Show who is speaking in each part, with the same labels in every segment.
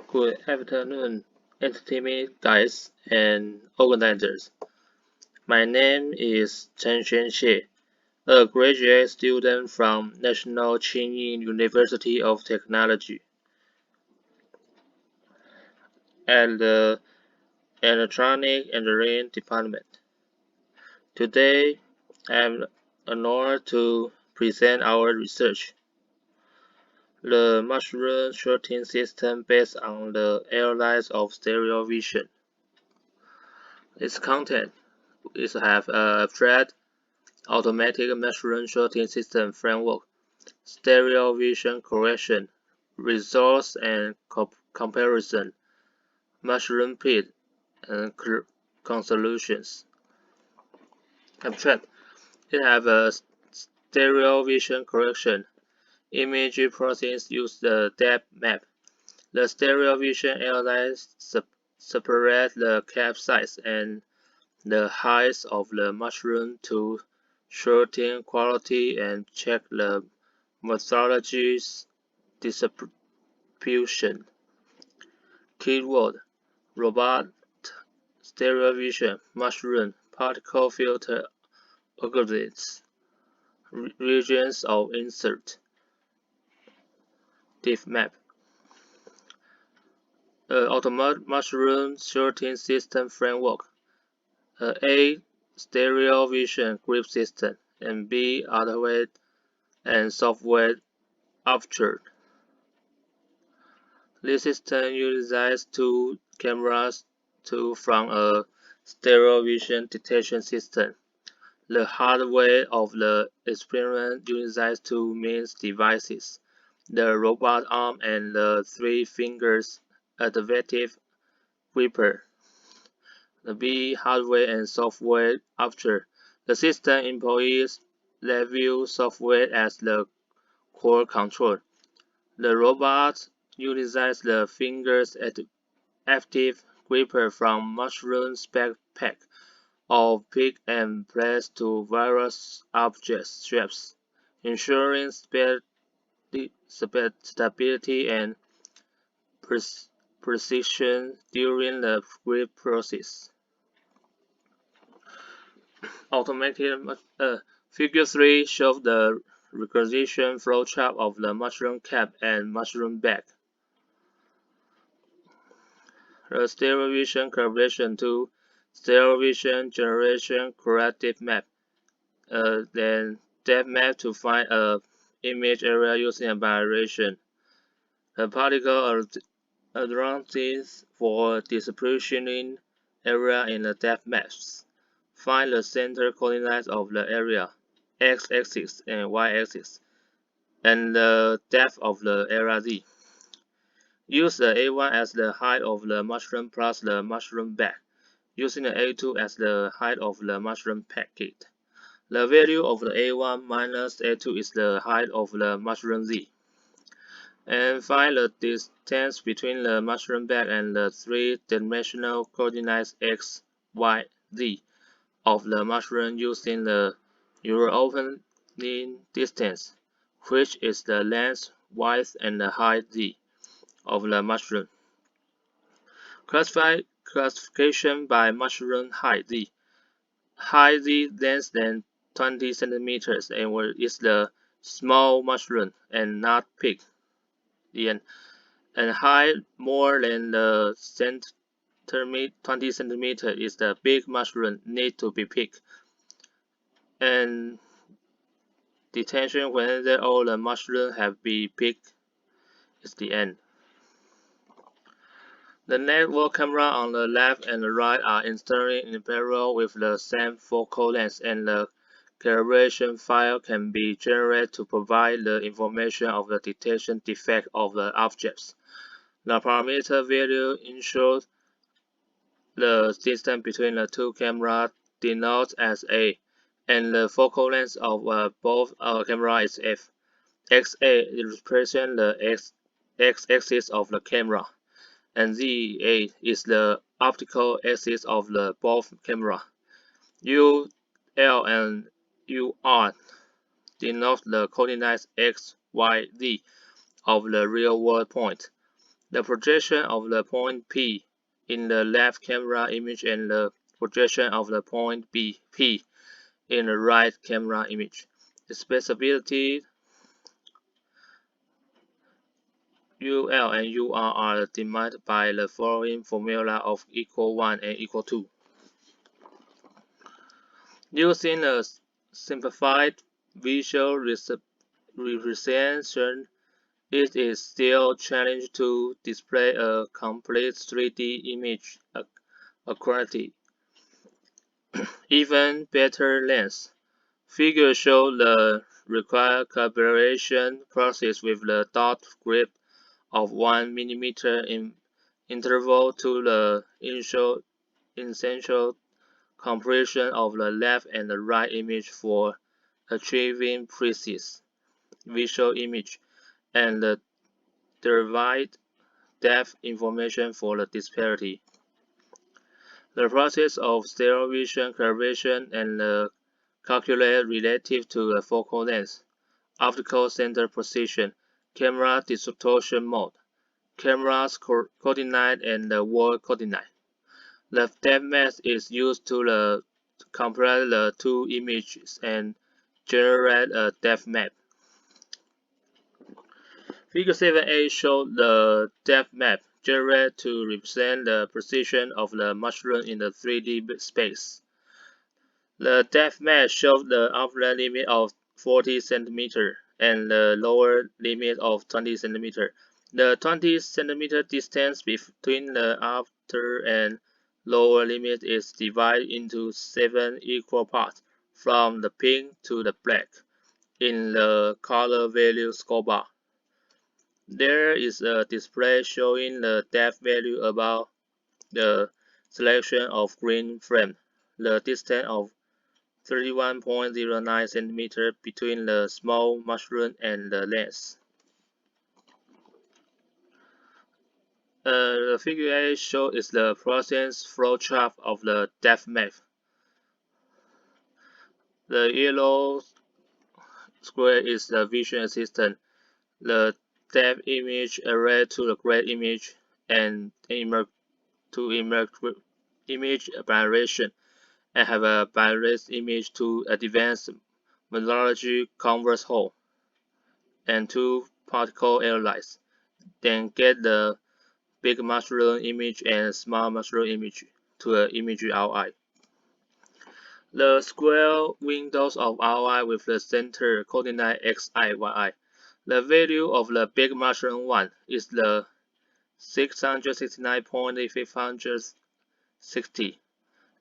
Speaker 1: Good afternoon, esteemed guys and organizers. My name is Chen Xuanxie, a graduate student from National Qingyi University of Technology and the Electronic Engineering Department. Today, I am honored to present our research. The mushroom sorting system based on the airlines of stereo vision. Its content is have a abstract automatic mushroom sorting system framework, stereo vision correction, results and comparison, mushroom pit, and consolutions. Abstract. It have a stereo vision correction. Image processing use the depth map. The stereo vision airlines separate the cap size and the height of the mushroom to sorting quality and check the methodology's distribution. Keyword: robot, stereo vision, mushroom, particle filter algorithms, regions of insert, diff map. Automatic mushroom sorting system framework. A. Stereo vision grip system, and B. hardware and software upgrade. This system utilizes two cameras from a stereo vision detection system. The hardware of the experiment utilizes two main devices: the robot arm and the three fingers adaptive gripper. The B. hardware and software upgrade. The system employs Review software as the core control. The robot utilizes the fingers active gripper from mushroom backpack or pick and place to various object shapes, ensuring stability and precision during the grip process. Figure 3 shows the requisition flowchart of the mushroom cap and mushroom bag. The stereo vision calibration to stereo vision generation corrective map. Then depth map to find a image area using a variation. The particle algorithms for distributing area in the depth maps. Find the center coordinates of the area, x-axis and y-axis, and the depth of the area z. Use the A1 as the height of the mushroom plus the mushroom bag, using the A2 as the height of the mushroom packet. The value of the A1 minus A2 is the height of the mushroom z. And find the distance between the mushroom bag and the three-dimensional coordinates x, y, z of the mushroom using the Euro-opening distance, which is the length, width, and the height z of the mushroom. Classification by mushroom height z. Height z less than 20 centimeters and is the small mushroom and not big. And height more than the 20 centimeters is the big mushroom need to be picked. And detention whenever all the mushrooms have been picked is the end. The network camera on the left and the right are installed in parallel with the same focal length, and the calibration file can be generated to provide the information of the detection defect of the objects. The parameter value ensures the distance between the two cameras denoted as A, and the focal length of both cameras is f. XA represents the x-axis of the camera, and ZA is the optical axis of the both camera. U, L, and UR denote the coordinates x, y, z of the real-world point. The projection of the point P in the left camera image and the projection of the point P in the right camera image. The specificity UL and UR are defined by the following formula of equal 1 and equal 2. Using a simplified visual representation, it is still challenging to display a complete 3D image accurately. Even better lens. Figures show the required calibration process with the dot grip of 1 mm in interval to the essential compression of the left and the right image for achieving precise visual image and the derived depth information for the disparity. The process of stereo vision calibration and the calculate relative to the focal length, optical center position, camera distortion mode, camera's coordinate and the world coordinate. The depth map is used to compare the two images and generate a depth map. Figure 7a shows the depth map generated to represent the position of the mushroom in the 3D space. The depth map shows the upper limit of 40 cm and the lower limit of 20 cm. The 20 cm distance between the upper and lower limit is divided into 7 equal parts, from the pink to the black, in the color value scorebar. There is a display showing the depth value above the selection of green frame, the distance of 31.09 cm between the small mushroom and the lens. The figure A shows is the process flowchart of the depth map. The yellow square is the vision assistant. The depth image array to the gray image and image variation, and have a biased image to advanced methodology converse hole and two particle analyze. Then get the big mushroom image and small mushroom image to an image ROI. The square windows of ROI with the center coordinate xi, yi. The value of the big mushroom 1 is the 669.560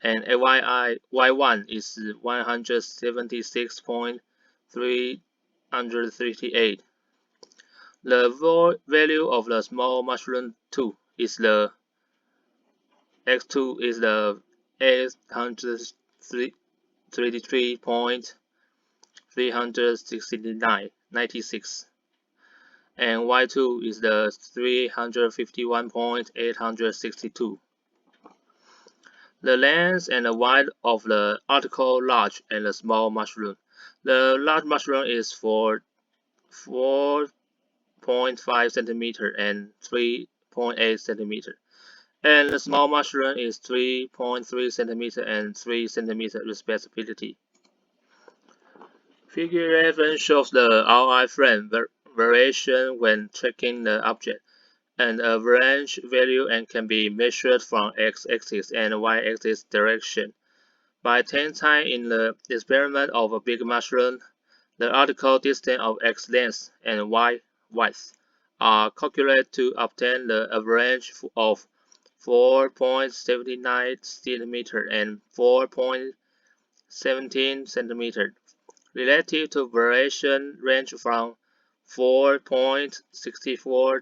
Speaker 1: and y1 is 176.338. The value of the small mushroom 2 is the x2 is the 833.369.96 and y2 is the 351.862. The length and the width of the article large and the small mushroom. The large mushroom is 4.5 cm and 3.8 cm, and the small mushroom is 3.3 cm and 3 cm respectively. Figure 11 shows the ROI frame variation when tracking the object, and a range value and can be measured from x-axis and y-axis direction. By 10 times in the experiment of a big mushroom, the article distance of x length and y width are calculated to obtain the average of 4.79 cm and 4.17 cm, relative to variation range from 4.64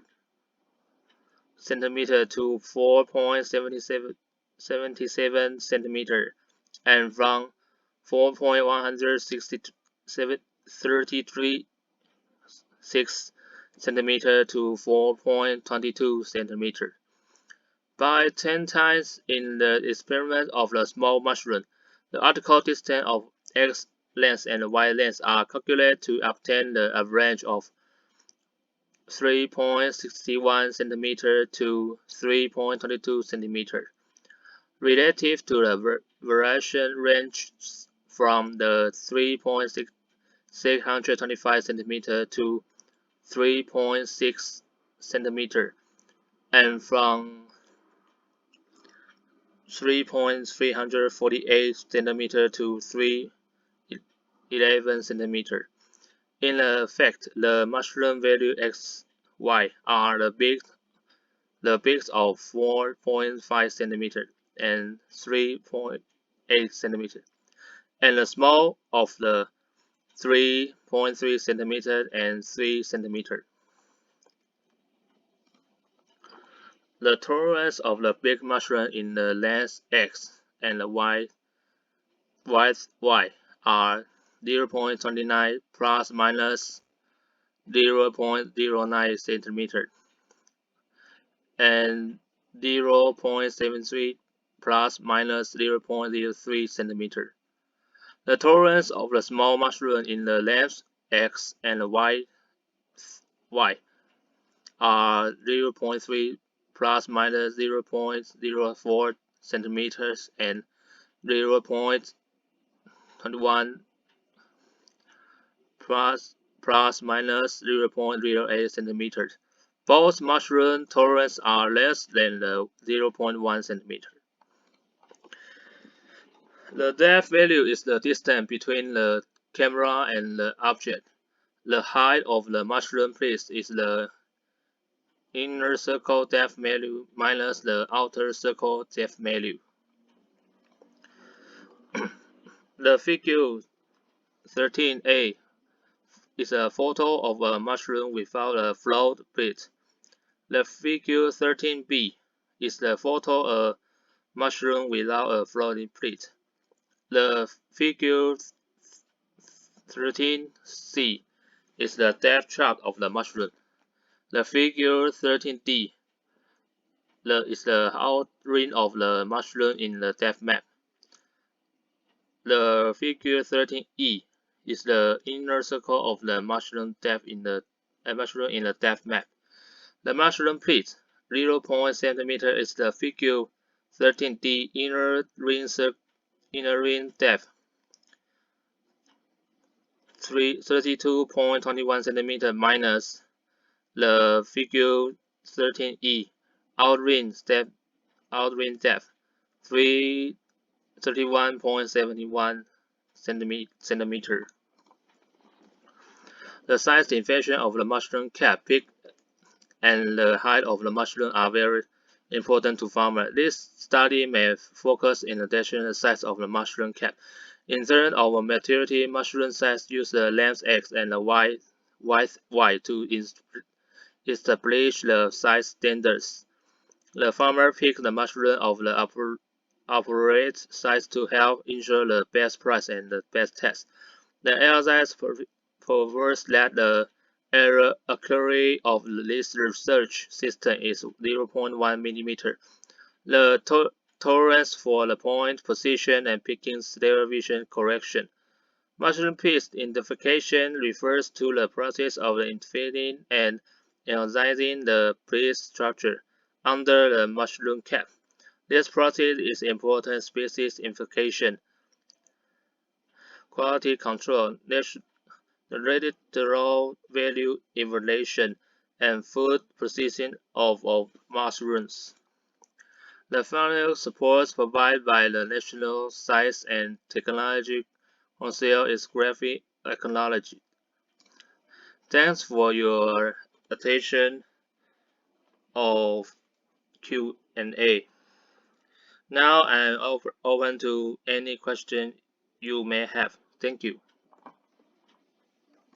Speaker 1: cm to 4.77 cm, and from 4.133 cm to 4.22 cm. By 10 times in the experiment of the small mushroom, the article distance of x length and y length are calculated to obtain the average of 3.61 cm to 3.22 cm. Relative to the variation range from the 3.625 cm to 3.6 cm, and from 3.348 cm to 3.11 cm. In effect, the mushroom value x, y are the bigs of 4.5 cm and 3.8 cm, and the small of the 3.3 cm and 3 cm. The tolerance of the big mushroom in the length x and the width y are 0.29 plus minus 0.09 cm and 0.73 plus minus 0.03 cm. The tolerance of the small mushroom in the length x and the width y are 0.3 plus minus 0.04 centimeters and 0.21 plus minus 0.08 centimeters. Both mushroom tolerance are less than the 0.1 centimeter. The depth value is the distance between the camera and the object. The height of the mushroom plate is the inner circle depth value minus the outer circle depth value. The figure 13a is a photo of a mushroom without a float plate. The figure 13b is the photo of a mushroom without a floating plate. The figure 13c is the depth chart of the mushroom. The figure 13d is the outline of the mushroom in the depth map. The figure 13e is the inner circle of the mushroom depth in the depth map. The mushroom plate 0.0 cm is the figure 13d inner ring depth 32.21 cm minus the figure 13e outline depth 31.71 cm. The size dimension of the mushroom cap peak and the height of the mushroom are very important to farmers. This study may focus in addition to the size of the mushroom cap. In terms of maturity, mushroom size use the length x and the width y to establish the size standards. The farmer picks the mushroom of the appropriate size to help ensure the best price and the best taste. The exercise proves that the error accuracy of this research system is 0.1 mm. The tolerance for the point position and picking television correction. Mushroom piece identification refers to the process of identifying and analyzing the plate structure under the mushroom cap. This process is important species identification, quality control, nutritional value evaluation, and food processing of mushrooms. The financial support provided by the National Science and Technology Council is greatly acknowledged. Thanks for your attention of Q&A. Now I'm open to any question you may have. Thank you.